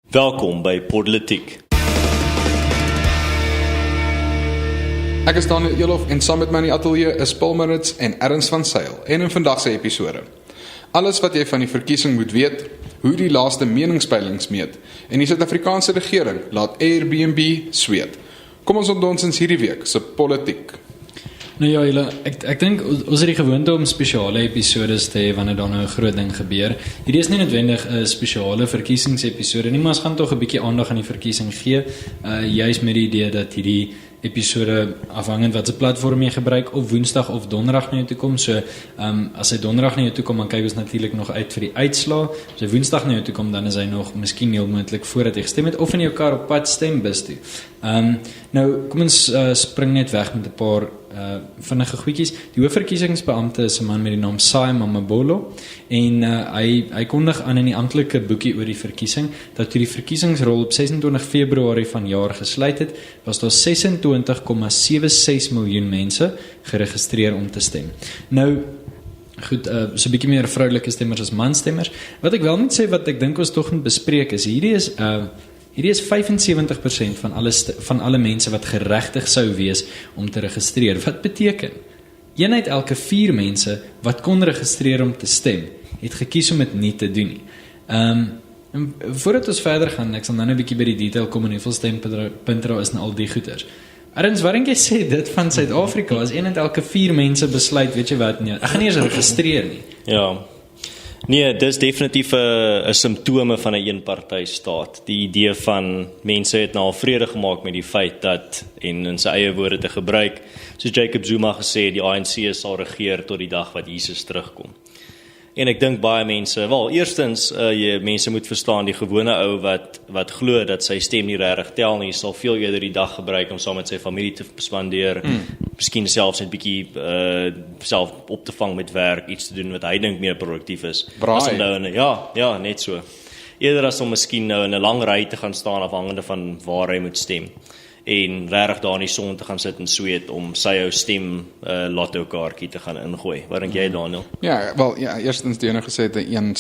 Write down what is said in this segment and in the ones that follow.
Welkom by Politiek. Ek is Daniel Elof en saam met my in die ateljee is Paul Maritz en Ernst van Sail en in vandag se episode. Alles wat jy van die verkiesing moet weet, hoe die laaste meningspeilings meet en die Suid-Afrikaanse regering laat Airbnb sweet. Kom ons ontdonsens hierdie week se politiek. Nou ja, julle, ek dink ons het die gewoonte om spesiale episodes te hê wanneer daar nou 'n groot ding gebeur. Hierdie is nie noodwendig 'n spesiale verkiesingsepisode nie, maar ons gaan tog 'n bietjie aandag aan die verkiesing gee, juis met die idee dat hierdie episode afhangend wat se platform jy gebruik of Woensdag of Donderdag na jou toe kom. So as hy Donderdag na jou toe kom, dan kyk ons natuurlik nog uit vir die uitslae. As hy Woensdag na jou toe kom, dan is hy nog miskien heel moontlik voordat jy gestem het of in jou kar op pad stembus toe. Nou kom ons spring net weg met 'n paar vinnige goedjies. Die hoofverkiesingsbeampte is 'n man met die naam Sai Mamabolo en hy kondig aan in die amptelike boekie oor die verkiesing dat toe die verkiesingsrol op 26 Februarie vanjaar gesluit het, was daar 26,76 miljoen mense geregistreer om te stem. Nou goed, so 'n bietjie meer vroulike stemmers as manstemmers. Wat ek wel moet sê, wat ek dink ons tog moet bespreek is, hierdie is 75% van alle mense wat geregtig sou wees om te registreer. Wat beteken? Een uit elke 4 mense wat kon registreer om te stem, het gekies om dit nie te doen nie. En voordat ons verder gaan, ek sal nou 'n bietjie by die detail kom en hoeveel stempunte daar is en al die goeters. Ernst, waarom jy sê dit van Suid-Afrika, as een uit elke 4 mense besluit, weet jy wat, nee, ek gaan nie eens registreer nie. Ja. Nee, dis definitief 'n simptome van 'n eenpartystaat. Die idee van mense het nou al vrede gemaak met die feit dat, en in sy eie woorde te gebruik, soos Jacob Zuma gesê het, die ANC sal regeer tot die dag wat Jesus terugkom. En ek dink baie mense, wel, eerstens, mense moet verstaan, die gewone ou wat glo dat sy stem nie regtig tel nie, sal veel eerder die dag gebruik om saam met sy familie te spandeer, miskien selfs net bietjie self op te vang met werk, iets te doen wat hy dink meer produktief is. As om nou ja, net so. Eerder as om miskien nou in 'n lang ry te gaan staan afhangende van waar hy moet stem. En regtig daar in die son te gaan sit en sweet om sy ou stem lotto kaartjie te gaan ingooi. Wat dink jy, Daniel? Ja, wel, ja, eerstens die ene gesê het 'n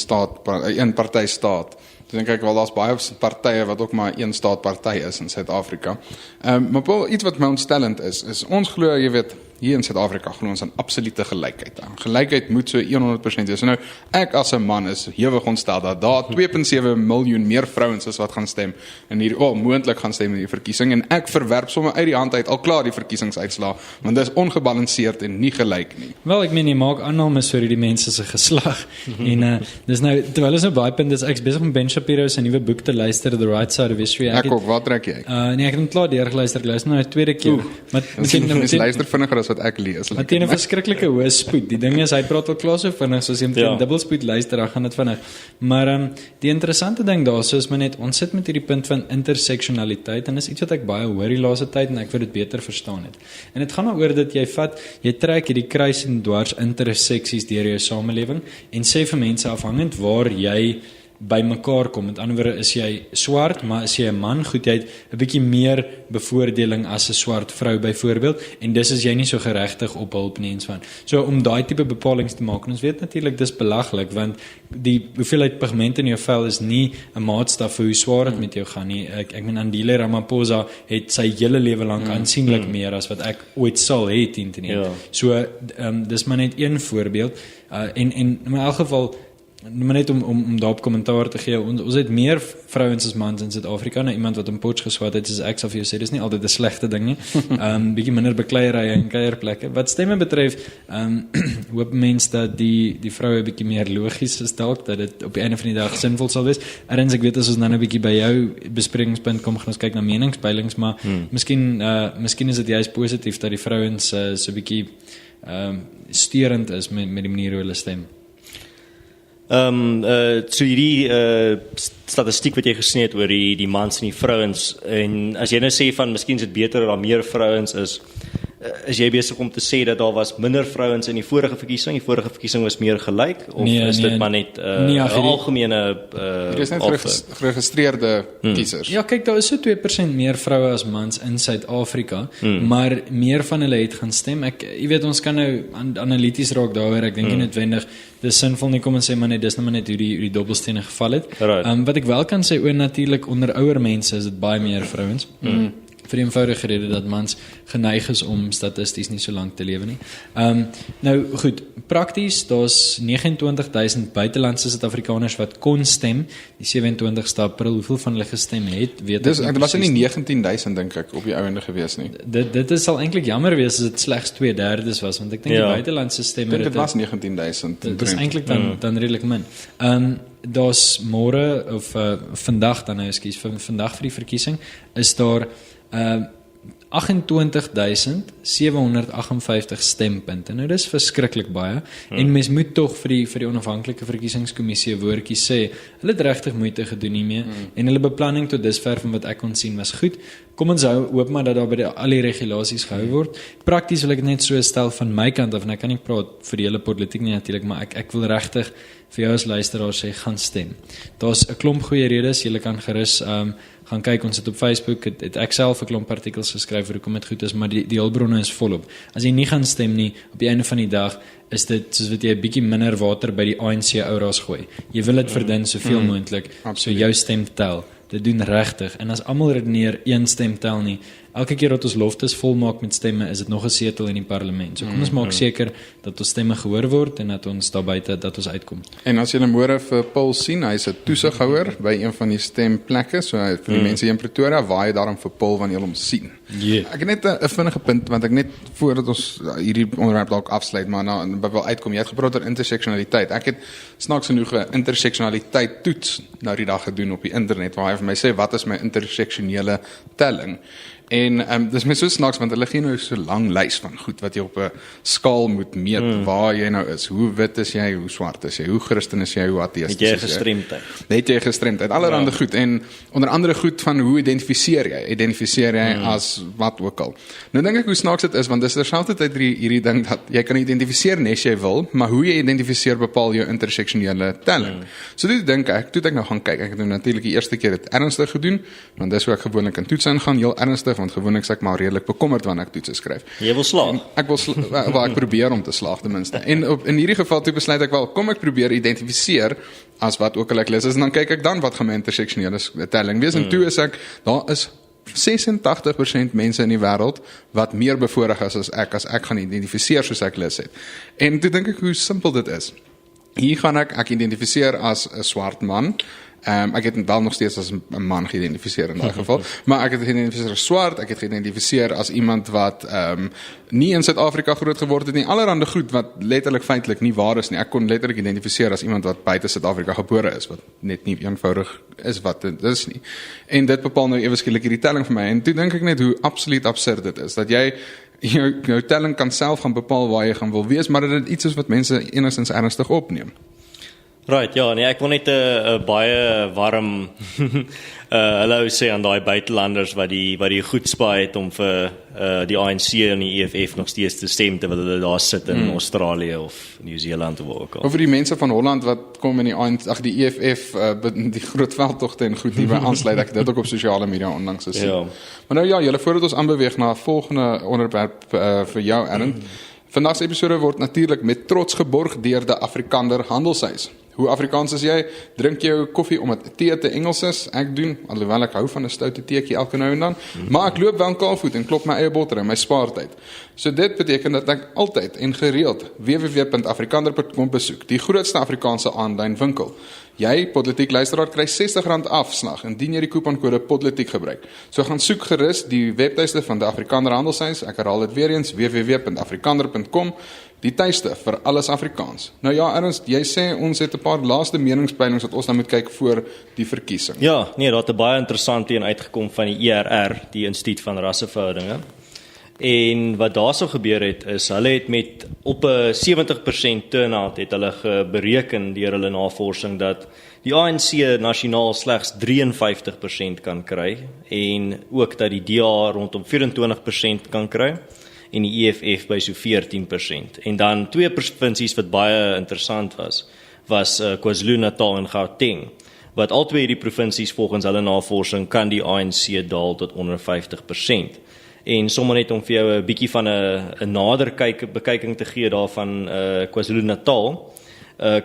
een party staat. Ek dink wel, daar's baie partye wat ook maar een staat party is in Suid-Afrika. Maar wel, iets wat my ontstellend is ons glo, jy weet, hier in Suid-Afrika glo ons aan absolute gelykheid. Gelykheid moet so 100% wees. Nou, ek as 'n man is hewig ontstel dat daar 2,7 miljoen meer vrouens is wat gaan stem en hier moontlik gaan stem in die verkiesing, en ek verwerp sommer uit die hand uit al klaar die verkiesingsuitslae, want dit is ongebalanseerd en nie gelyk nie. Wel, ek meen, jy maak aannames vir die mense se geslag. En dis nou, terwyl ons nou baie punt is, ek is besig om Ben Shapiro se nuwe boek te luister, The Right Side of History. Ek ook, wat trek jy? Nee, ek het hom klaar deurgeluister, ek luister nou die tweede keer. Maar dis luister vinniger as wat ek lees. Maar teen 'n verskriklike hoë spoed. Die ding is, hy praat al klaar so vinnig, soos jy met 'n dubbelspoed luister, dan gaan dit vinnig. Maar die interessante ding daarso is maar net, ons sit met hierdie punt van interseksionaliteit, en is iets wat ek baie hoor die laaste tyd, en ek wil dit beter verstaan het. En dit gaan daaroor dat jy trek hierdie kruis en dwars interseksies deur jou samelewing, en sê vir mense afhangend waar jy by mekaar kom. Met ander woorde, is jy swart, maar is jy 'n man, goed, jy het 'n bietjie meer bevoordeling as 'n swart vrou byvoorbeeld, en dis is jy nie so geregtig op hulp nie, en so om daai tipe bepalings te maak. En ons weet natuurlik dis belaglik, want die hoeveelheid pigmente in jou vel is nie 'n maatstaf vir hoe swaar dit met jou gaan nie. Ek meen, Andile Ramaphosa het sy hele lewe lank aansienlik meer as wat ek ooit sal hê teen te neem. So dis maar net een voorbeeld, en in elk geval, maar net om daarop kommentaar te gee, ons het meer vrouens as mans in Suid-Afrika. Nou, iemand wat in Potch geswat het, soos ek sal vir jou sê, dis nie altyd 'n slegte ding nie. Bietjie minder bekleierye en kuierplekke. Wat stemme betref, hoop mens dat die vroue bietjie meer logies is dalk, dat dit op die einde van die dag sinvol sal wees. Erns, ek weet as ons nou 'n bietjie by jou besprekingspunt kom, gaan ons kyk na meningspeilings, maar miskien is dit juist positief dat die vrouens so bietjie steurend is met die manier hoe hulle stem. So hierdie statistiek wat jy gesien het oor die mans en die vrouens, en as jy nou sê van miskien is dit beter dat daar meer vrouens is, is jy besig om te sê dat daar was minder vrouens in die vorige verkiesing was meer gelyk, of is dit maar net 'n algemene Dit is net geregistreerde kiesers. Ja, kyk, daar is so 2% meer vroue as mans in Suid-Afrika, maar meer van hulle het gaan stem. Jy weet, ons kan nou analities raak daaroor, ek dink nie noodwendig dis sinvol nie, kom en sê maar net dis nou maar net hoe die dobbelstene geval het. Right. Wat ek wel kan sê, natuurlik onder ouer mense is dit baie meer vrouens. Vir die eenvoudige rede dat mans geneig is om statisties nie so lank te lewe nie. Nou goed, prakties, daar's 29,000 buitelandse Suid-Afrikaners wat kon stem, die 27ste April, hoeveel van hulle gestem het, weet Dis, ek nie dit was in die presies 19,000 dink ek op die ouende gewees nie. Dit sal eintlik jammer wees as dit slegs 2/3 was, want ek dink die buitelandse stemme Dit was 19,000. Dit is eintlik dan redelik min. Daar's môre of vandag dan nou, vandag vir die verkiesing is daar 28,758 stempunte. Nou dis verskriklik baie en mens moet tog vir die onafhanklike verkiesingskommissie 'n woordjie sê. Hulle het regtig moeite gedoen hiermee en hulle beplanning tot dusver van wat ek kon sien was goed. Kom ons hoop maar dat daar by al die regulasies gehou word. Prakties wil ek net so stel van my kant af, en ek kan nie praat vir die hele politiek nie natuurlik, maar ek wil regtig vir jou as luisteraar sê, gaan stem. Daar's 'n klomp goeie redes, jy kan gerus gaan kyk, ons het op Facebook, het ek self 'n klomp artikels geskryf oor hoekom dit goed is, maar die hulpbronne is volop. As jy nie gaan stem nie, op die einde van die dag, is dit soos wat jy 'n bietjie minder water by die ANC ouras gooi. Jy wil dit verdun soveel moontlik, so jou stem tel. Dit doen regtig, en as almal redeneer een stem tel nie, elke keer dat ons loftes volmaak met stemme, is dit nog 'n setel in die parlement. So kom ons maak seker dat ons stemme gehoor word en dat ons daar buite dat ons uitkom. En as jy môre vir Paul sien, hy's 'n toesighouer by een van die stemplekke, so vir die mense hier in Pretoria, waai daarom vir Paul wanneer jy hom sien. Ek het net 'n vinnige punt, want ek net voordat ons hierdie onderwerp dalk afsluit, maar wil uitkom. Jy het gepraat oor interseksionaliteit. Ek het snaaks genoeg 'n interseksionaliteit toets nou die dag gedoen op die internet, waar hy vir my sê, wat is my interseksionele telling? En dis my so snaaks, want hulle gee nou so 'n lang lys van goed wat jy op 'n skaal moet meet, waar jy nou is, hoe wit is jy, hoe swart is jy, hoe Christen is jy, hoe ateïst is jy. Het jy gestremdheid, allerhande goed, en onder andere goed van hoe identifiseer jy as wat ook al. Nou dink ek hoe snaaks dit is, want dis terselfdertyd hierdie ding dat jy kan identifiseer nes jy wil, maar hoe jy identifiseer bepaal jou interseksionele telling. So dit dink ek, toe ek nou gaan kyk, ek het nou natuurlik die eerste keer dit ernstig gedoen, want dis hoe ek gewoonlik in toets ingaan, heel ernstig, want gewoonlik is ek maar redelik bekommerd wanneer ek toetse skryf. Jy wil slaag? Ek probeer om te slaag ten minste. En in hierdie geval toe besluit ek wel, kom ek probeer identifiseer as wat ook al ek lees, en dan kyk ek dan wat gaan my interseksionele telling wees, en toe is ek, daar is 86% mense in die wêreld wat meer bevoorreg is as ek gaan identifiseer soos ek lees het. En toe dink ek hoe simpel dit is. Hier gaan ek identifiseer as 'n swart man. Ek het wel nog steeds as 'n man geïdentifiseer in daai geval, maar ek het geïdentifiseer as swart, ek het geïdentifiseer as iemand wat nie in Suid-Afrika groot geword het nie, allerhande goed wat letterlik feitelik nie waar is nie. Ek kon letterlik identifiseer as iemand wat buite Suid-Afrika gebore is, wat net nie eenvoudig is wat dit is nie. En dit bepaal nou ewe skielik hierdie telling vir my, en toe dink ek net hoe absoluut absurd dit is, dat jy jou telling kan self gaan bepaal waar jy gaan wil wees, maar dat dit iets is wat mense enigstens ernstig opneem. Right, ja, nee, ek wil net 'n baie warm hallo sê aan daai buitelanders wat die goed spaai het om vir die ANC en die EFF nog steeds te stem terwyl hulle daar sit in Australië of Nieu-Seeland of waar ook al. Of vir die mense van Holland wat kom in die EFF die groot veldtogte en goed hierby aansluit, ek het dit ook op sosiale media onlangs gesien. Ja. Maar nou ja, julle voordat ons aanbeweeg na 'n volgende onderwerp vir jou, Aaron. Vandag se episode word natuurlik met trots geborg deur die Afrikaner Handelshuis. Hoe Afrikaans is jy? Drink jou koffie omdat tee te Engels is? Ek doen, alhoewel ek hou van 'n stoute teetjie elke nou en dan, maar ek loop wel kaalvoet en klop my eie botter in my spaartyd. So dit beteken dat ek altyd en gereeld www.afrikaner.com besoek, die grootste Afrikaanse aanlyn winkel. Jy, Politiek luisteraar, kry R60 afslag indien jy die couponkode Politiek gebruik. So gaan soek gerus die webtuiste van die Afrikaner Handelshuis. Ek herhaal dit weer eens, www.afrikaner.com, die tuiste vir alles Afrikaans. Nou ja, Ernst, jy sê ons het 'n paar laaste meningspeilings wat ons nou moet kyk voor die verkiesing. Ja, nee, daar het 'n baie interessante een uitgekom van die ERR, die Instituut van Rasseverhoudinge. En wat daarso gebeur het, is hulle het met op 'n 70% turnout het hulle bereken deur hulle navorsing dat die ANC nasionaal slegs 53% kan kry en ook dat die DA rondom 24% kan kry en die EFF by so 14%. En dan twee provinsies wat baie interessant was KwaZulu-Natal en Gauteng, wat al twee hierdie provinsies volgens hulle navorsing kan die ANC daal tot onder 50%. En sommer net om vir jou 'n bietjie van 'n nader bekyking te gee daarvan KwaZulu-Natal,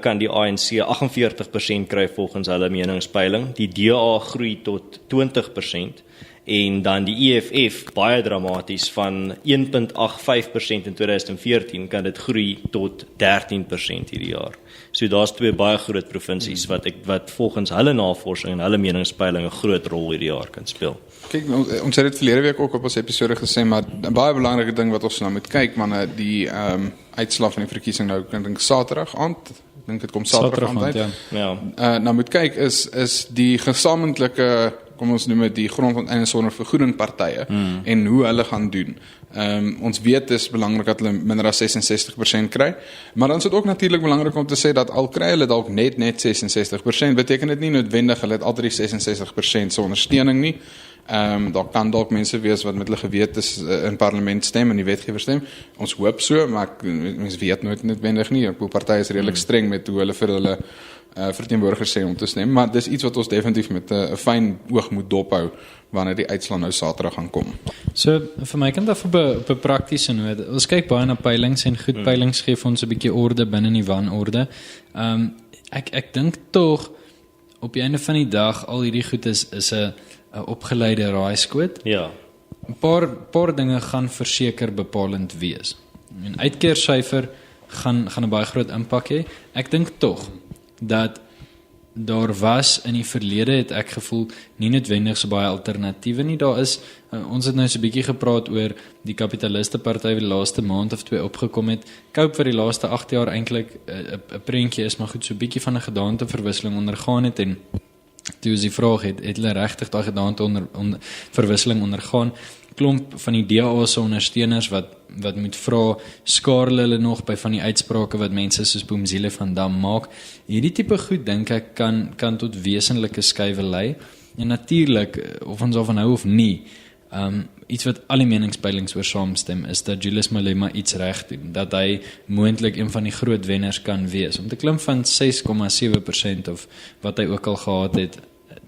kan die ANC 48% kry volgens hulle meningspeiling, die DA groei tot 20%, en dan die EFF, baie dramaties, van 1.85% in 2014, kan dit groei tot 13% hierdie jaar. So daar's twee baie groot provinsies wat volgens hulle navorsing en hulle meningspeiling 'n groot rol hierdie jaar kan speel. Kyk, ons het dit verlede week ook op ons episode gesê, maar 'n baie belangrike ding wat ons nou moet kyk, man, die uitslag van die verkiesing nou, ek dink Saterdag aand, ek dink dit kom Saterdag aand uit. Ja. Nou moet kyk is die gesamentlike, kom ons noem dit die grondonteiening sonder vergoeding partye en hoe hulle gaan doen. Ons weet dis belangrik dat hulle minder as 66% kry, maar dan is dit ook natuurlik belangrik om te sê dat al kry hulle dalk net 66%, beteken dit nie noodwendig hulle het altyd 66% se ondersteuning nie. Daar kan dalk mense wees wat met hulle gewetes in parlement stem en die wetgewer stem. Ons hoop so, maar mense weet nooit noodwendig nie. Ek bedoel, partye is redelik streng met hoe hulle vir hulle verteenwoordigers sê om te stem, maar dis iets wat ons definitief met 'n fyn oog moet dophou wanneer die uitslag nou Saterdag gaan kom. So vir my kan dit op 'n praktiese noot. Ons kyk baie na peilings en goed peilings gee vir ons 'n bietjie orde binne die wanorde. Ek dink tog op die einde van die dag al hierdie goed is 'n opgeleide raaiskoot. Ja. 'n paar dinge gaan verseker bepalend wees. 'n Uitkeersyfer gaan 'n baie groot impak hê. Ek dink tog dat daar was in die verlede, het ek gevoel, nie noodwendig so baie alternatiewe nie. Daar is, ons het nou so 'n bietjie gepraat oor die kapitaliste party wat die laaste maand of twee opgekom het. Cope vir die laaste 8 jaar eintlik 'n prentjie is, maar goed, so 'n bietjie van 'n gedaanteverwisseling ondergaan het, en toe is die vraag, het hulle regtig daai gedaante verwisseling ondergaan? Klomp van die DA se ondersteuners wat moet vra, skaar hulle nog by van die uitsprake wat mense soos Boomziele van Dam maak. Hierdie tipe goed dink ek kan tot wesenlike skuwe lei. En natuurlik, of ons daarvan hou of nie, iets wat al die meningspeilings oor saamstem is dat Julius Malema iets reg doen, dat hy moontlik een van die groot wenners kan wees. Om te klim van 6,7% of wat hy ook al gehad het,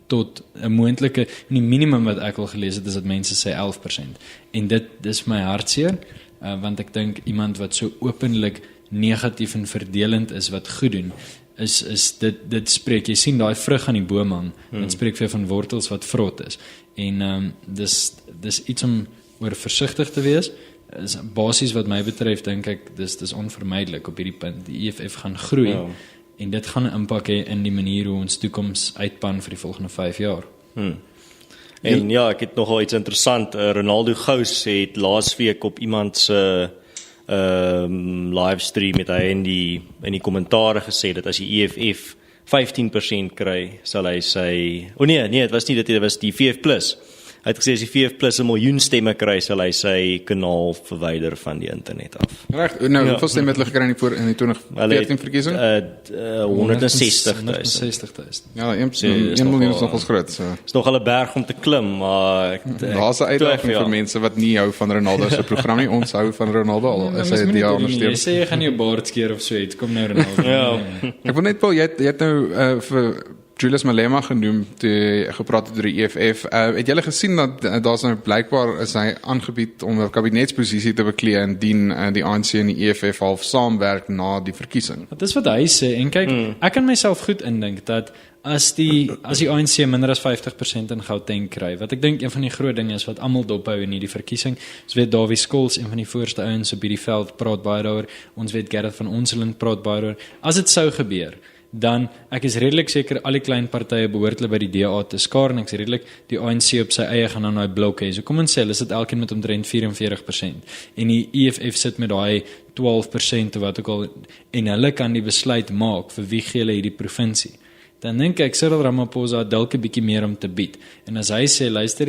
tot 'n moontlike, en die minimum wat ek al gelees het is dat mense sê 11%. En dit is my hartseer, want ek dink iemand wat so openlik negatief en verdelend is wat goed doen, is dit spreek, jy sien daai vrug aan die boom hang, dit spreek vir van wortels wat vrot is. En dis iets om oor versigtig te wees. Is basies wat my betref, dink ek, dis onvermydelik op hierdie punt. Die EFF gaan groei. Ja. En dit gaan 'n impak hê in die manier hoe ons toekoms uitpan vir die volgende 5 jaar. En ja, ek het nogal iets interessant. Ronaldo Gous het laasweek op iemand se livestream met hy in die kommentare gesê dat as die EFF 15% kry, sal hy sy, dit was nie dit was die VF+. Hy het gesê as die VF+ 1 miljoen stemme kry, sal hy sy kanaal verwyder van die internet af. Reg, nou, hoeveel stemme het hulle gekry in die 2014 verkiesing? 160.000. Ja, 1 miljoen is nogals groot. So. Is nog al 'n berg om te klim, maar daar's 'n uitdaging vir mense wat nie hou van Ronaldo se program nie. Ons hou van Ronaldo al. Is hy die ondersteun? Jy sê jy gaan jou baard skeer of so iets. Kom nou Ronaldo. Ja. Ek wil net Paul, jy het nou vir Julius Malema genoem toe gepraat het oor die EFF. Het julle gesien dat daar's nou blykbaar is hy aangebied om 'n kabinetsposisie te beklee indien die ANC en die EFF half saamwerk na die verkiesing? Dit is wat hy sê, en kyk, ek kan myself goed indink dat as die ANC minder as 50% in Gauteng kry, wat ek dink een van die groot dinge is wat almal dophou in hierdie verkiesing, ons weet Dawie Skols, een van die voorste ouens op hierdie veld, praat baie daaroor, ons weet Gerrit van Onselen praat baie daaroor, as dit sou gebeur, dan ek is redelik seker al die klein partye behoort hulle by die DA te skaar, en ek is redelik die ANC op sy eie gaan dan daai blok hê. So kom ons sê, hulle sit elkeen met omtrent 44%, en die EFF sit met daai 12% of wat ook al, en hulle kan die besluit maak vir wie gee hulle hierdie provinsie. dan dink ek Cyril Ramaphosa het dalk 'n bietjie meer om te bied. En as hy sê, luister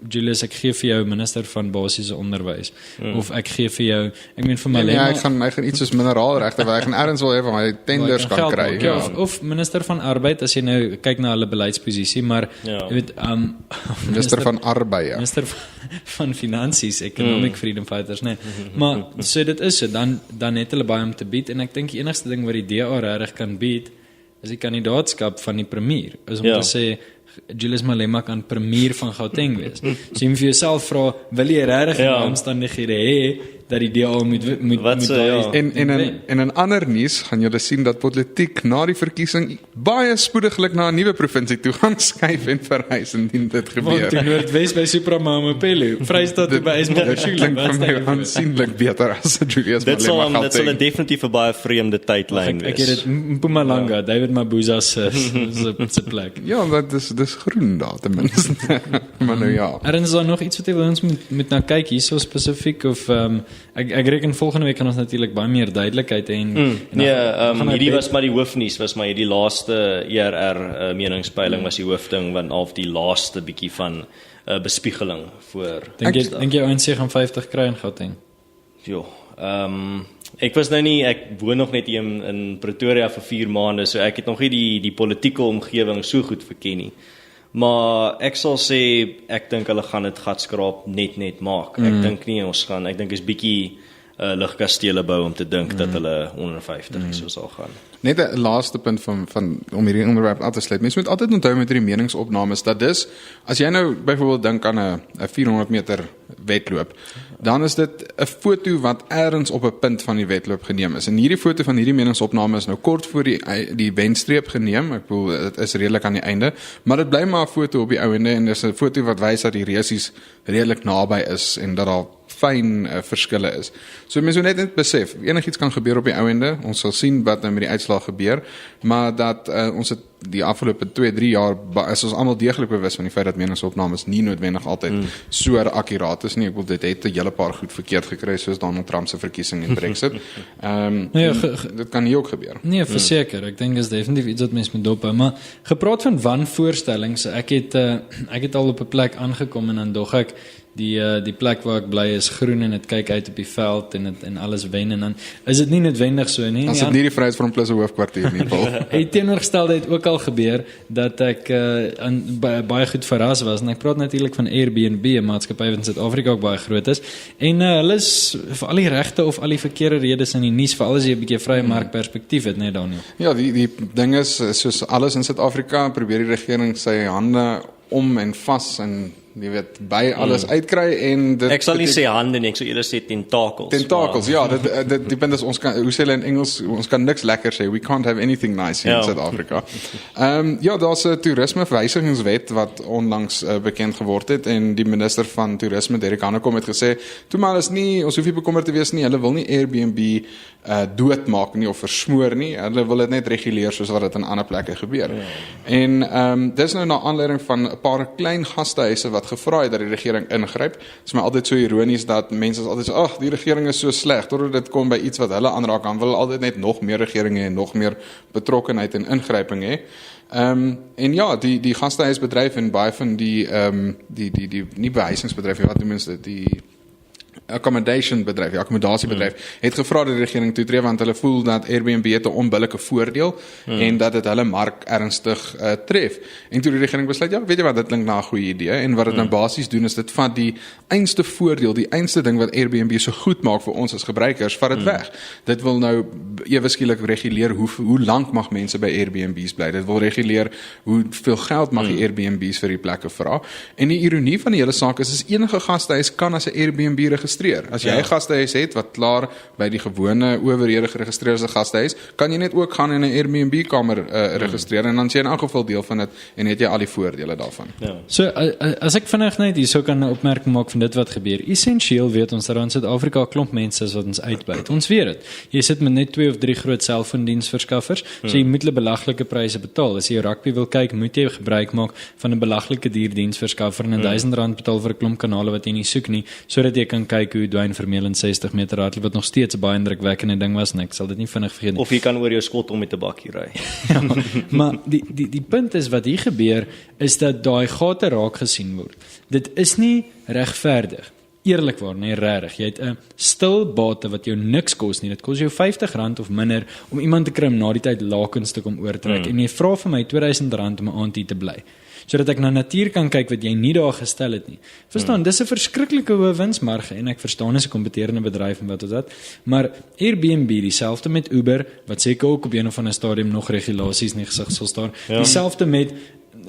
Julius, ek gee vir jou minister van basiese onderwys, of ek gee vir jou, ek meen vir Malema, hy gaan iets soos mineraalregte, waar hy gaan ergens wil hê van hy tenders kan kry. Ja. Of minister van arbeid, as jy nou kyk na hulle beleidsposisie, maar jy weet, minister van arbeid, ja. Minister van finansies, economic freedom fighters, nee. Maar so dit is so, dan het hulle baie om te bied, en ek dink die enigste ding wat die DA regtig kan bied, is die kandidaatskap van die premier, is om te sê, Julius Malema kan premier van Gauteng wees. So jy moet vir jouself vra, wil jy regtig in omstandighede hê dat die DA moet En in ander nuus gaan julle sien dat politiek na die verkiesing baie spoediglik na 'n nuwe provinsie toe gaan skuif en verhuis indien dit gebeur. Want die Noordwes by Supramamapelo, Vrystaat toe by Ismail klink vir my aansienlik beter as Julius Malema. Dit sal 'n definitief 'n baie vreemde tydlyn wees. Ek het dit Mpumalanga, David Mabuza se plek. Ja, dis groen daar ten minste. Maar nou ja. Is daar nog iets wat jy wil ons moet na kyk hierso spesifiek, of ek reken volgende week kan ons natuurlik baie meer duidelikheid hê hierdie was maar die hoofnuus, was maar hierdie laaste ERR meningspeiling was die hoofding, want al die laaste bietjie van bespiegeling voor. Dink jy ANC gaan 50 kry in Gauteng? Jo, ek was nou nie, ek woon nog net hier in Pretoria vir 4 maande, so ek het nog nie die politieke omgewing so goed verken nie. Maar ek sal sê, ek dink hulle gaan dit gatskraap net maak. Ek dink nie ek dink is bietjie lugkastele bou om te dink dat hulle onder 50 so sal gaan. Net 'n laaste punt van om hierdie onderwerp af te sluit. Mense moet altyd onthou met hierdie meningsopnames dat as jy nou byvoorbeeld dink aan 'n 400 meter wedloop, dan is dit 'n foto wat ergens op 'n punt van die wedloop geneem is. En hierdie foto van hierdie meningsopname is nou kort voor die wenstreep geneem. Ek bedoel, dit is redelik aan die einde, maar dit bly maar 'n foto op die ou ende, en dis 'n foto wat wys dat die resies redelik naby is en dat daar fyn verskille is. So mense moet net besef, enigiets kan gebeur op die ou ende. Ons sal sien wat nou met die uitslag gebeur, maar dat ons het die afgelope 2-3 jaar is ons almal deeglik bewus van die feit dat meningsopnames nie noodwendig altyd so akkuraat is nie. Ek bedoel, dit het 'n hele paar goed verkeerd gekry, soos Donald Trump se verkiesing en Brexit. Dit kan hier ook gebeur. Nee, verseker. Ek dink is definitief iets wat mense moet dophou, maar gepraat van wanvoorstellings, ek het al op 'n plek aangekom en dan dog ek die plek waar ek bly is groen en dit kyk uit op die veld en alles wen, en dan is dit nie noodwendig so nie. As dit nie die Vryheidsfront Plus hoofkwartier nie, Paul. Die teenoorgestelde het ook al gebeur dat ek baie goed verras was, en ek praat natuurlik van Airbnb, 'n maatskappy wat in Suid-Afrika ook baie groot is, en hulle is vir al die regte of al die verkeerde redes in die nuus, veral as jy 'n bietjie vrye markperspektief het, né, Daniel? Ja, die ding is, soos alles in Suid-Afrika, probeer die regering sy hande om en vas en jy weet, by alles uitkry, en dit ek sal nie sê hande nie, ek sou eerder sê tentakels. Tentakels, ja, die punt is, ons kan, hoe sê hulle in Engels, ons kan niks lekker sê, we can't have anything nice in Suid-Afrika. Ja, daar's 'n toerismewysigingswet wat onlangs bekend geword het, en die minister van toerisme, Derek Hanekom, het gesê, toe maar is nie, ons hoef nie bekommerd te wees nie, hulle wil nie Airbnb doodmaak nie, of versmoor nie, hulle wil dit net reguleer, soos wat dit in ander plekke gebeur. En dis nou na aanleiding van 'n paar klein gastehuise wat gevra het dat die regering ingryp. Dit is my altyd so ironies dat mense altyd sê, ag, die regering is so sleg, totdat dit kom by iets wat hulle aanraak, dan wil altyd net nog meer regering hê en nog meer betrokkenheid en ingryping hê. En ja, die gastehuisbedryf en baie van die nie behuisingsbedryf, wat noem mense dit, die akkommodasiebedryf, het gevra dat die regering toetree, want hulle voel dat Airbnb het 'n onbillike voordeel en dat dit hulle mark ernstig tref. En toe die regering besluit, ja, weet jy wat, dit klink na 'n goeie idee, en wat dit nou basies doen is dit vat die einste voordeel, die einste ding wat Airbnb so goed maak vir ons as gebruikers, vat dit weg. Dit wil nou ewe skielik reguleer hoe lank mag mense by Airbnb's bly. Dit wil reguleer hoeveel geld mag die Airbnb's vir die plekke vra. En die ironie van die hele saak is enige gastehuis kan as 'n Airbnb registreer. As jy 'n gastehuis het wat klaar by die gewone owerhede geregistreerde gastehuis, kan jy net ook gaan in 'n Airbnb kamer registreer, en dan is jy in elk geval deel van dit en het jy al die voordele daarvan. Ja. So as ek vinnig net hierso kan 'n opmerking maak van dit wat gebeur. Essensieel weet ons dat in Suid-Afrika 'n klomp mense is wat ons uitbuit. Ons weet dit. Jy sit met net 2 of 3 groot selfoondiensverskaffers, so jy moet hulle belaglike pryse betaal. As jy rugby wil kyk, moet jy gebruik maak van 'n belaglike duur diensverskaffer en R1000 betaal vir 'n klomp kanale wat jy nie soek nie, sodat jy kan kyk hoe Dwayne Vermeulen 60 meter hardloop, wat nog steeds 'n baie indrukwekkende ding was, en ek sal dit nie vinnig vergeet nie. Of jy kan oor jou skot om met 'n bakkie ry. Ja, maar die punt is, wat hier gebeur, is dat daai gate raak gesien word. Dit is nie regverdig. Eerlikwaar, nee, regtig. Jy het 'n stil bate wat jou niks kos nie. Dit kos jou R50 of minder om iemand te kry om na die tyd lakens te kom oortrek. En jy vra vir my R2000 om 'n aand hier te bly, sodat ek na natuur kan kyk wat jy nie daar gestel het nie. Verstaan, dis 'n verskriklike hoë winsmarge, en ek verstaan is 'n kompeterende bedryf en wat is dat, maar Airbnb, dieselfde met Uber, wat seker ook op een of ander stadium nog regulasies in die gesig sal staan, dieselfde met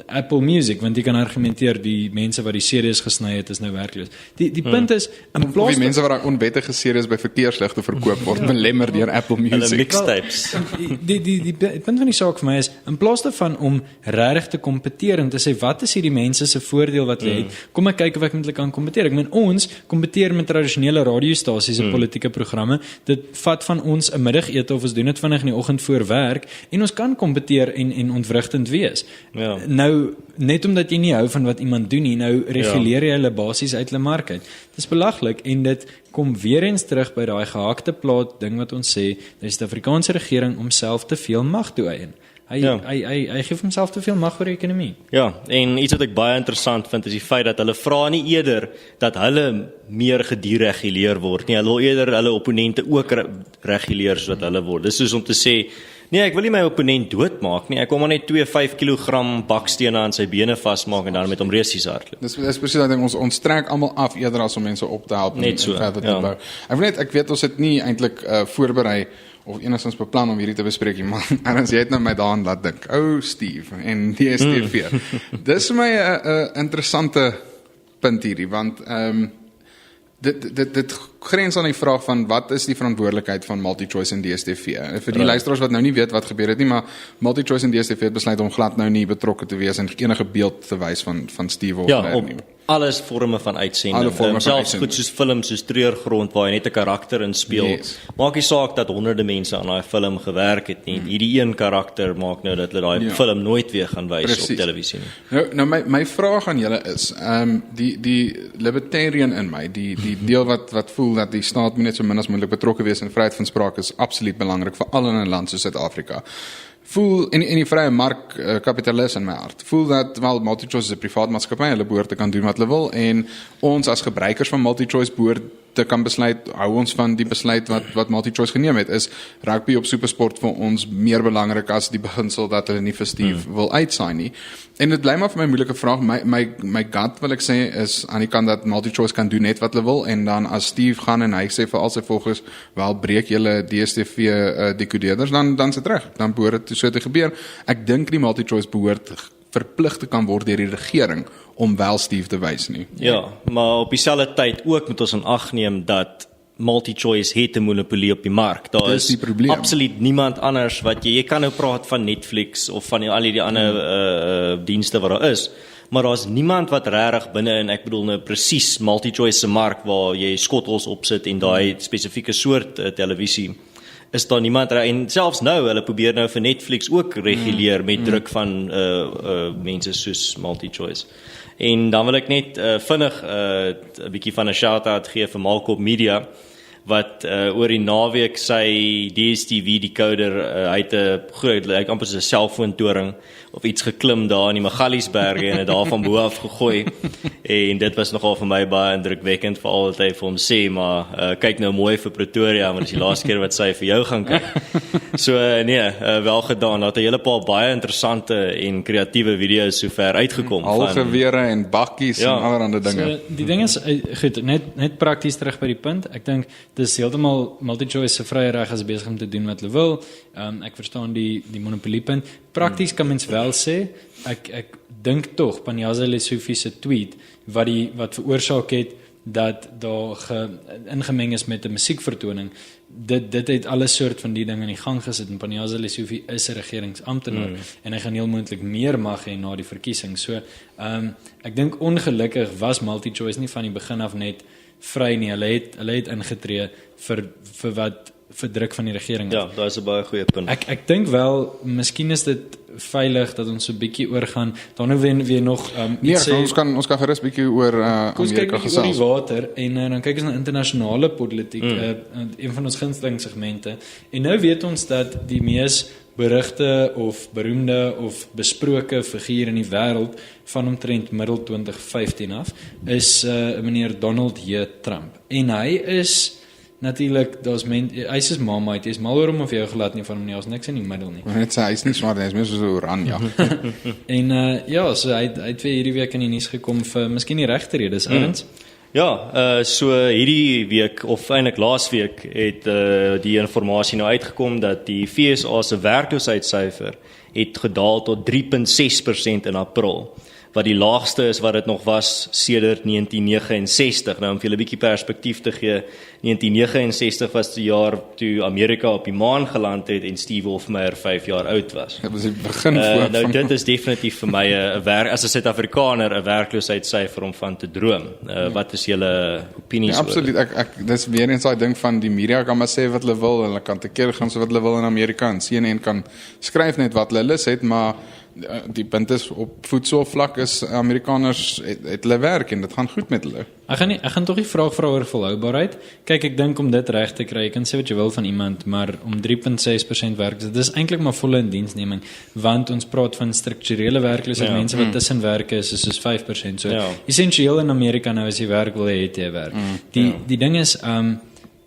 Apple Music, want jy kan argumenteer die mense wat die series gesny het is nou werkloos. Die punt is, in plaas die mense wat daai onwettige series by verkeersligte verkoop word belemmer deur Apple Hulle Music. mixtapes. Die punt van die saak vir my is, in plaas daarvan om regtig te kompeteer en te sê wat is hierdie mense se voordeel wat hulle het, kom ek kyk of ek met hulle kan kompeteer. Ek meen, ons kompeteer met tradisionele radiostasies en politieke programme. Dit vat van ons 'n middagete of ons doen dit vinnig in die oggend voor werk, en ons kan kompeteer en ontwrigtend wees. Ja. Nou, net omdat jy nie hou van wat iemand doen nie, nou reguleer jy hulle basies uit hulle mark uit. Dis belaglik, en dit kom weer eens terug by daai gehakte plaat ding wat ons sê, dat die Suid-Afrikaanse regering homself te veel mag toeëien. Hy gee homself te veel mag oor die ekonomie. Ja, en iets wat ek baie interessant vind is die feit dat hulle vra nie eerder dat hulle meer gedireguleer word nie. Hulle wil eerder hulle opponente ook reguleer soos wat hulle word. Dis soos om te sê, nee, ek wil nie my opponent doodmaak nie. Ek wil maar net 2 5 kg bakstene aan sy bene vasmaak en dan met hom resies hardloop. Dis presies dat ons trek almal af eerder as om mense op te help Net so, en verder te ja. bou. Ek weet ons het nie eintlik voorberei of enigstens beplan om hierdie te bespreek nie, maar Ernst, jy het nou my daaraan laat dink. Steve en DStv. Dis vir my 'n interessante punt hierdie, want dit grens aan die vraag van wat is die verantwoordelikheid van MultiChoice en DStv. Vir die luisteraars wat nou nie weet wat gebeur het nie, maar MultiChoice en DStv het besluit om glad nou nie betrokke te wees en enige beeld te wys van Steve Ja, op alles vorme van uitsending. Selfs goed soos films, soos Treurgrond waar jy net 'n karakter in speel. Yes. Maak nie saak dat honderde mense aan daai film gewerk het nie. Hierdie een karakter maak nou dat hulle daai film nooit weer gaan wys op televisie nie. Nou my vraag aan julle is, die libertarian in my, die deel wat voel dat die staat moet net so min as moontlik betrokke wees in vryheid van spraak is absoluut belangrik, veral in 'n land soos Suid-Afrika. Voel in die vrye mark kapitalis in my hart. Voel dat wel MultiChoice is 'n privaat maatskappy, hulle behoort te kan doen wat hulle wil en ons as gebruikers van MultiChoice behoort te kan besluit, hou ons van die besluit wat MultiChoice geneem het, is rugby op Supersport vir ons meer belangrik as die beginsel dat hulle nie vir Steve wil uitsaai nie. En dit bly maar vir my 'n moeilike vraag. My gut wil ek sê is aan die kant dat MultiChoice kan doen net wat hulle wil en dan as Steve gaan en hy sê vir al sy volgers, wel breek julle DStv dekodeerders, dan sit reg. Dan behoort dit so te gebeur. Ek dink die MultiChoice behoort verplig te kan word deur die regering om wel Steve te wys nie. Ja, maar op dieselfde tyd ook moet ons in ag neem dat MultiChoice het 'n monopolie op die mark. Daar is absoluut niemand anders wat jy kan nou praat van Netflix of van al die ander dienste wat daar is, maar daar's niemand wat regtig binne in, ek bedoel nou presies MultiChoice se mark waar jy skottels opsit en daai spesifieke soort televisie is daar niemand, en selfs nou, hulle probeer nou vir Netflix ook reguleer met druk van mense soos MultiChoice. En dan wil ek net vinnig 'n bietjie van 'n shout-out gee vir Malkop Media, wat oor die naweek sy DStv decoder, hy het 'n groot, like amper so 'n selfoontoring of iets geklim daar in die Magaliesberge en het daar van bo af gegooi. En dit was nogal vir my baie indrukwekkend, veral dat hy vir hom sê, maar kyk nou mooi vir Pretoria, want dit is die laaste keer wat sy vir jou gaan kyk. So wel gedaan, dat 'n hele paar baie interessante en kreatiewe video's sover uitgekom. Halgewere en bakkies en allerlei dinge. So, die ding is, goed, net prakties terug by die punt, ek dink, dis heeltemal MultiChoice se vrye reg as besig om te doen wat hulle wil. Ek verstaan die monopoliepunt. Prakties kan mens wel sê, ek dink tog Panyaza Lesufi se tweet wat veroorsaak het dat daar ingemeng is met 'n musiekvertoning. Dit het alles soort van die ding in die gang gesit, en Panyaza Lesufi is 'n regeringsamptenaar en hy gaan heel moontlik meer mag hê na die verkiesing. So ek dink ongelukkig was MultiChoice nie van die begin af net vry nie. Hulle het ingetree vir wat vir druk van die regering. Ja, daar is 'n baie goeie punt. Ek dink wel, miskien is dit veilig dat ons so 'n bietjie oorgaan. Dan nou weer nog iets sê, ons kan gerus bietjie oor Amerika gesels. Oor die water en dan kyk ons na internasionale politiek, een van ons gunsteling segmente. En nou weet ons dat die mees berigte of beroemde of besproke figuur in die wêreld van omtrent middel 2015 af is meneer Donald J. Trump. En hy is natuurlik, hy is Marmite, hy is mal oor hom of jy gelaat nie van hom nie, ons niks in die middel nie. Net sê, hy is nie smart, hy is meer so oranje. En ja, so hy het weer hierdie week in die nuus gekom vir miskien die regte redes, Erns. Ja, so hierdie week of eintlik laasweek het die inligting nou uitgekom dat die FSA se werkloosheidssyfer het gedaal tot 3.6% in April, wat die laagste is wat dit nog was sedert 1969. Nou om vir julle 'n bietjie perspektief te gee, 1969 was die jaar toe Amerika op die maan geland het en Steve Hofmeyr 5 jaar oud was. Dit was die begin voor. Nou dit is definitief vir my 'n as 'n Suid-Afrikaner 'n werkloosheidssyfer om van te droom. Wat is julle opinies oor? Absoluut. Dis weer eens daai ding van die media kan maar sê wat hulle wil, hulle kan tekeer gaan so wat hulle wil in Amerika en CNN kan skryf net wat hulle lus het, maar die punt is op voedselvlak is Amerikaners het hulle werk en dit gaan goed met hulle. Ek gaan tog die vraag vra oor volhoubaarheid. Kyk, ek dink om dit reg te kry, jy kan sê wat jy wil van iemand, maar om 3.6% werk, dit is eintlik maar volle indiensneming, want ons praat van strukturele werkloosheid, mense wat tussen werke is soos 5%. So essensieel in Amerika nou as jy werk wil jy het jy werk. Die ding is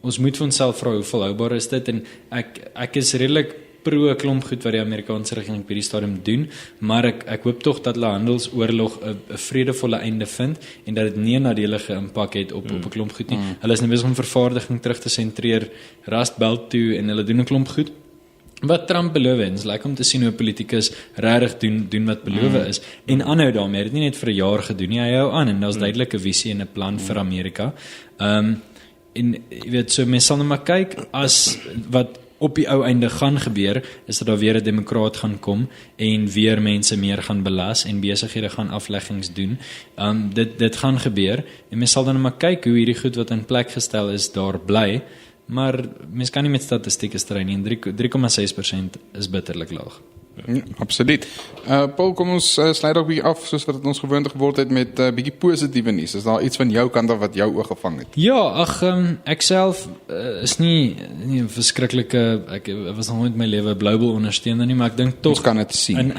ons moet vir onsself vra hoe volhoubaar is dit, en ek is redelik pro klomp goed wat die Amerikaanse regering by die stadium doen, maar ek hoop tog dat hulle handelsoorlog 'n vredevolle einde vind en dat dit nie 'n nadelige impak het op 'n klomp goed nie. Hulle is nou besig om vervaardiging terug te sentreer Rust Belt toe en hulle doen 'n klomp goed. Wat Trump beloof het, is lekker om te sien hoe 'n politikus regtig doen wat beloof is en aanhou daarmee. Dit nie net vir 'n jaar gedoen nie, hy hou aan en daar's duidelike visie en 'n plan vir Amerika. En jy weet, so mense sal net maar kyk as wat op die ou einde gaan gebeur, is dat daar weer 'n demokraat gaan kom en weer mense meer gaan belas en besighede gaan afleggings doen. Dit gaan gebeur en mense sal dan maar kyk hoe hierdie goed wat in plek gestel is daar bly, maar mense kan nie met statistieke strei nie, en 3,6% is bitterlik laag. Ja, absoluut. Paul, kom ons sluit ook bietjie af soos wat het ons gewoond geword het met bietjie positiewe nuus. Is daar iets van jou kant af wat jou oog gevang het? Ja, ek self is nie 'n verskriklike, ek was nog nooit in my lewe Blue Bull ondersteuner nie, maar ek dink tog ons kan dit sien.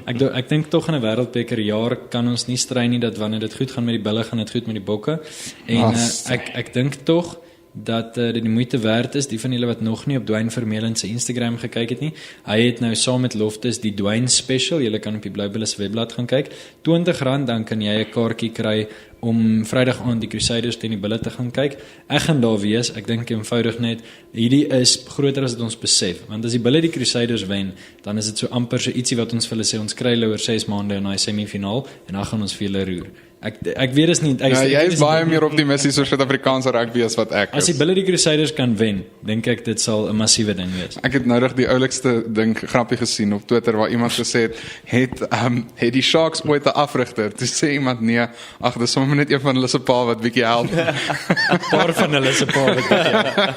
Ek dink tog in 'n wêreldbeker jaar kan ons nie stry nie dat wanneer dit goed gaan met die bulle, gaan dit goed met die bokke. En ek dink tog dat dit die moeite werd is, die van julle wat nog nie op Dwayne Vermeulen se Instagram gekyk het nie. Hy het nou saam met Loftus die Dwayne Special, julle kan op die Blue Bulls webblad gaan kyk, R20, dan kan jy 'n kaartjie kry om Vrydag aand die Crusaders teen die Bulle te gaan kyk. Ek gaan daar wees, ek dink eenvoudig net, hierdie is groter as wat ons besef, want as die Bulle die Crusaders wen, dan is dit so amper so ietsie wat ons vir hulle sê, ons kry hulle oor 6 maande in daai semifinaal, en dan gaan ons vir hulle roer. Ek weet is nie, jy is baie meer optimisties oor Suid-Afrikaanse rugby as wat ek is. As die Bulle die Crusaders kan wen, dink ek dit sal 'n massiewe ding wees. Ek het noudag die oulikste ding grappie gesien op Twitter waar iemand gesê het die Sharks ooit 'n afrigter? Toe sê iemand nee, ag dis sommer net een van hulle se pa wat bietjie help. 'n Paar van hulle se pa wat bietjie.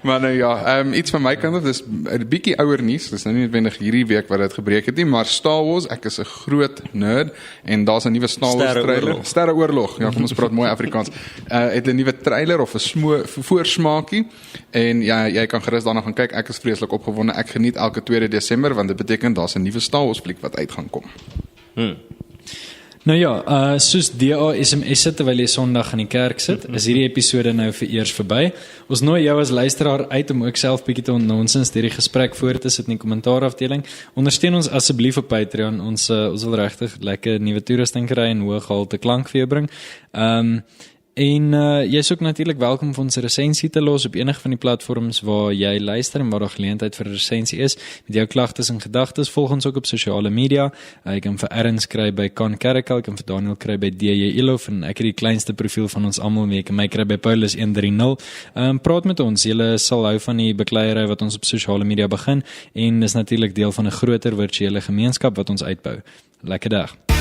Maar nou ja, iets van my kant af, dis 'n bietjie ouer nuus. Dis nou nie noodwendig hierdie week wat dit gebreek het nie, maar Star Wars, ek is 'n groot nerd en daar's 'n nuwe Star Wars trailer. Sterreoorlog, ja, kom ons praat mooi Afrikaans. Het 'n nuwe trailer of 'n voorsmaakie en ja, jy kan gerus daarna gaan kyk. Ek is vreeslik opgewonde. Ek geniet elke 2 Desember want dit beteken daar's 'n nuwe Star Wars fliek wat uit gaan kom. Nou ja, soos DA SMS terwyl jy Sondag in die kerk sit, is hierdie episode nou vir eers verby. Ons nooi jou as luisteraar uit om ook self bietjie te onnonsens deur die gesprek voor te sit in die kommentaarafdeling. Ondersteun ons asseblief op Patreon. Ons wil regtig lekker nuwe toerusting kry en hoë gehalte klank vir jou bring. En jy is ook natuurlik welkom vir ons resensie te los op enige van die platforms waar jy luister en waar daar geleentheid vir 'n resensie is. Met jou klagtes en gedagtes, volg ons ook op sosiale media. Jy kan vir Erns kry by Con Caracal, kan vir Daniel kry by DJ Ilof en ek het die kleinste profiel van ons almal mee. Ek kan my kry by Paulus 130. Praat met ons. Julle sal hou van die bekleierery wat ons op sosiale media begin en is natuurlik deel van 'n groter virtuele gemeenskap wat ons uitbou. Lekker dag.